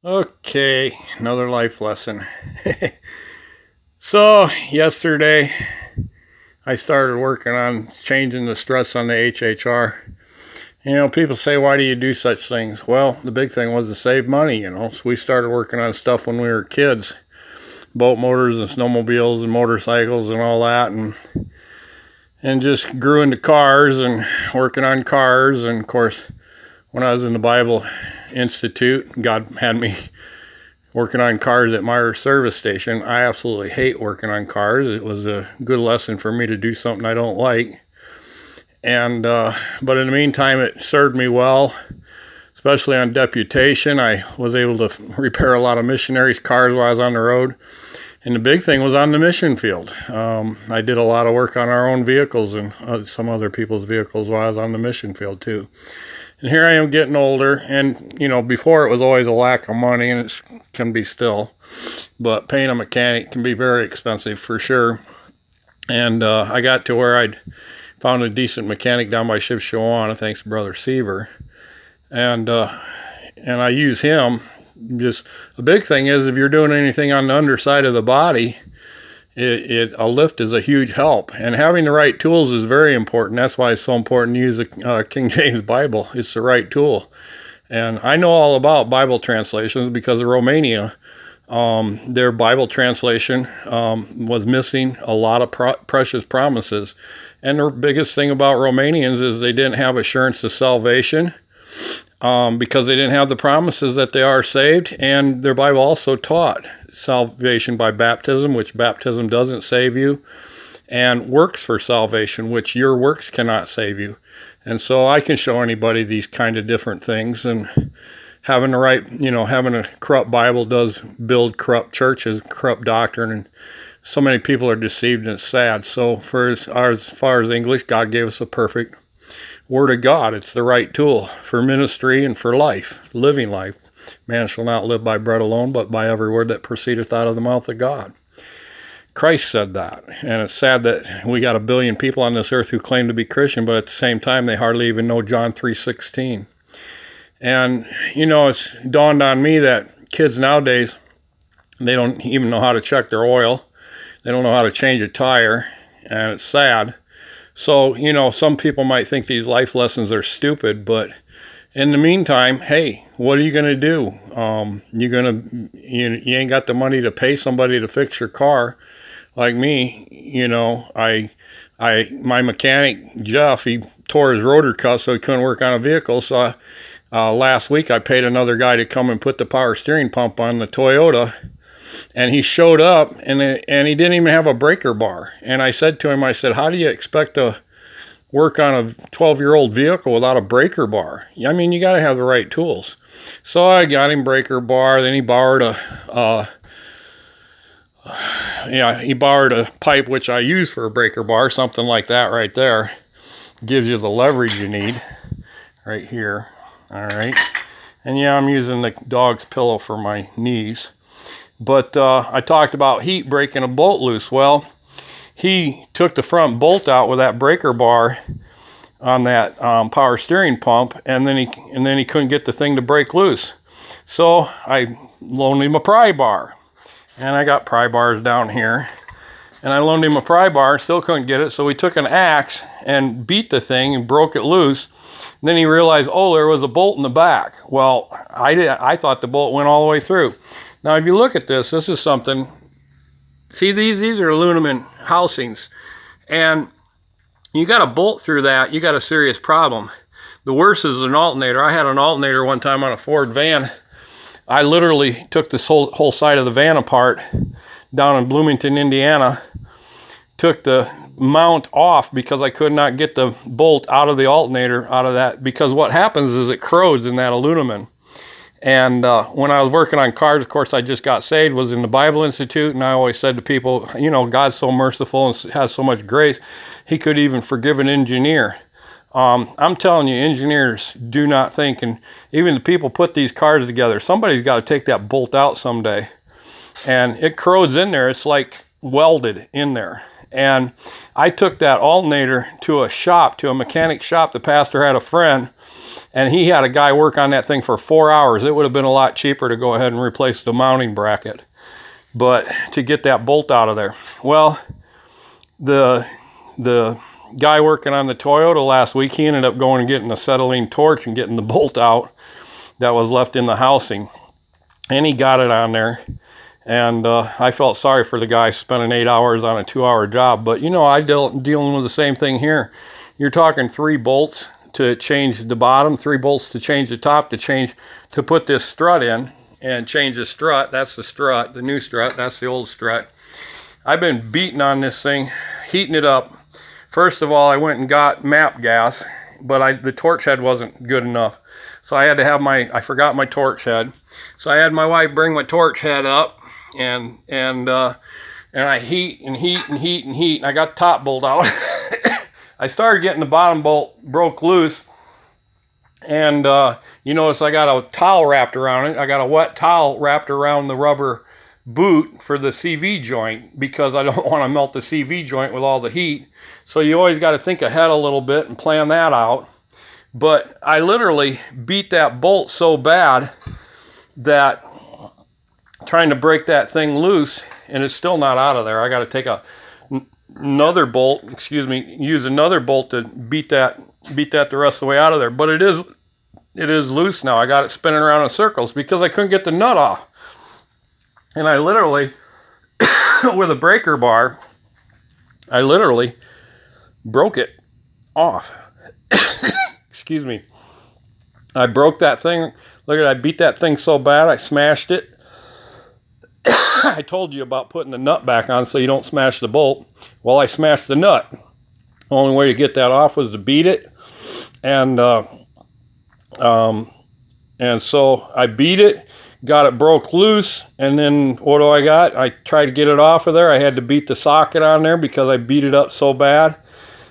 Okay, another life lesson. So, yesterday I started working on changing the struts on the HHR. People say, why do you do such things? Well, the big thing was to save money. So we started working on stuff when we were kids, boat motors and snowmobiles and motorcycles and all that, and just grew into cars and working on cars. And of course, when I was in the Bible Institute, God had me working on cars at Meyer service station. I absolutely hate working on cars. It was a good lesson for me to do something I don't like. And but in the meantime, it served me well, especially on deputation. I was able to repair a lot of missionaries' cars while I was on the road. And the big thing was on the mission field. I did a lot of work on our own vehicles and some other people's vehicles while I was on the mission field too. And here I am getting older, and before it was always a lack of money, and it can be still, but paying a mechanic can be very expensive for sure. And I got to where I'd found a decent mechanic down by Shipshewana, thanks to Brother Seaver, and I use him. Just a big thing is if you're doing anything on the underside of the body, a lift is a huge help, and having the right tools is very important. That's why it's so important to use a King James Bible. It's the right tool. And I know all about Bible translations because of Romania. Their Bible translation was missing a lot of precious promises. And the biggest thing about Romanians is they didn't have assurance of salvation because they didn't have the promises that they are saved. And their Bible also taught salvation by baptism, which baptism doesn't save you, and works for salvation, which your works cannot save you. And so I can show anybody these kind of different things, and having the right, having a corrupt Bible does build corrupt churches, corrupt doctrine, and so many people are deceived, and it's sad. So as far as English, God gave us a perfect Word of God. It's the right tool for ministry and for life, living life. Man shall not live by bread alone, but by every word that proceedeth out of the mouth of God. Christ said that. And it's sad that we got 1 billion people on this earth who claim to be Christian, but at the same time, they hardly even know John 3:16. And, it's dawned on me that kids nowadays, they don't even know how to check their oil. They don't know how to change a tire. And it's sad. So, some people might think these life lessons are stupid, but in the meantime, hey, what are you going to do? You ain't got the money to pay somebody to fix your car. Like me, my mechanic, Jeff, he tore his rotor cuff so he couldn't work on a vehicle. So last week I paid another guy to come and put the power steering pump on the Toyota. And he showed up, and he didn't even have a breaker bar. And I said to him, how do you expect to work on a 12-year-old vehicle without a breaker bar? I mean, you got to have the right tools. So I got him breaker bar. Then he borrowed a pipe, which I use for a breaker bar, something like that right there. Gives you the leverage you need right here. All right. And I'm using the dog's pillow for my knees. But I talked about heat breaking a bolt loose. Well, he took the front bolt out with that breaker bar on that power steering pump, and then he couldn't get the thing to break loose. So I loaned him a pry bar, and I got pry bars down here, and I loaned him a pry bar, still couldn't get it. So we took an axe and beat the thing and broke it loose. And then he realized, there was a bolt in the back. Well, I thought the bolt went all the way through. Now, if you look at this is something. See, these are aluminum housings, and you got a bolt through that, you got a serious problem. The worst is an alternator. I had an alternator one time on a Ford van. I literally took this whole side of the van apart down in Bloomington, Indiana, took the mount off because I could not get the bolt out of the alternator, out of that, because what happens is it corrodes in that aluminum. And when I was working on cars, of course, I just got saved, was in the Bible Institute, and I always said to people, God's so merciful and has so much grace, he could even forgive an engineer. I'm telling you, engineers do not think, and even the people put these cars together, somebody's got to take that bolt out someday. And it corrodes in there. It's like welded in there. And I took that alternator to a shop, to a mechanic shop. The pastor had a friend, and he had a guy work on that thing for 4 hours. It would have been a lot cheaper to go ahead and replace the mounting bracket, but to get that bolt out of there. Well, the guy working on the Toyota last week, he ended up going and getting a acetylene torch and getting the bolt out that was left in the housing. And he got it on there. And I felt sorry for the guy spending 8 hours on a 2-hour job. But, you know, I'm dealing with the same thing here. You're talking 3 bolts to change the bottom, 3 bolts to change the top, to put this strut in and change the strut. That's the strut, the new strut. That's the old strut. I've been beating on this thing, heating it up. First of all, I went and got MAP gas, but the torch head wasn't good enough. So I had to have I forgot my torch head. So I had my wife bring my torch head up, and I heat and heat and heat and heat, and I got the top bolt out. I started getting the bottom bolt broke loose, and you notice I got a towel wrapped around it. I got a wet towel wrapped around the rubber boot for the CV joint, because I don't want to melt the CV joint with all the heat. So you always got to think ahead a little bit and plan that out. But I literally beat that bolt so bad that trying to break that thing loose, and it's still not out of there. I got to take another bolt, use another bolt to beat that the rest of the way out of there. But it is loose now. I got it spinning around in circles because I couldn't get the nut off. And I literally, with a breaker bar, I literally broke it off. Excuse me. I broke that thing. Look at, I beat that thing so bad, I smashed it. I told you about putting the nut back on so you don't smash the bolt. Well, I smashed the nut. The only way to get that off was to beat it. And so I beat it, got it broke loose, and then what do I got? I tried to get it off of there. I had to beat the socket on there because I beat it up so bad.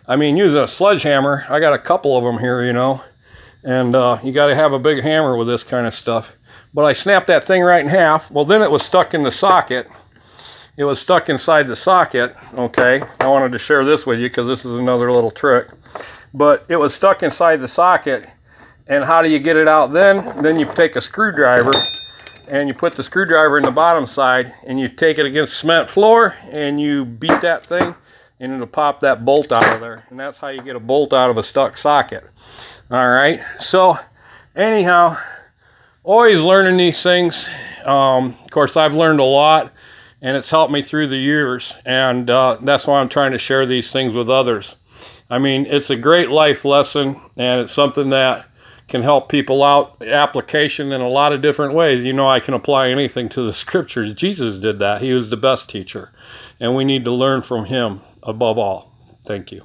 I mean, using a sledgehammer, I got a couple of them here, you know, and you got to have a big hammer with this kind of stuff. But I snapped that thing right in half. Well, then it was stuck in the socket. It was stuck inside the socket, okay? I wanted to share this with you because this is another little trick. But it was stuck inside the socket, and how do you get it out then? Then you take a screwdriver, and you put the screwdriver in the bottom side, and you take it against cement floor, and you beat that thing, and it'll pop that bolt out of there. And that's how you get a bolt out of a stuck socket. All right, so anyhow, always learning these things. Of course, I've learned a lot, and it's helped me through the years, and that's why I'm trying to share these things with others. I mean, it's a great life lesson, and it's something that can help people out, application in a lot of different ways. You know, I can apply anything to the scriptures. Jesus did that. He was the best teacher, and we need to learn from him above all. Thank you.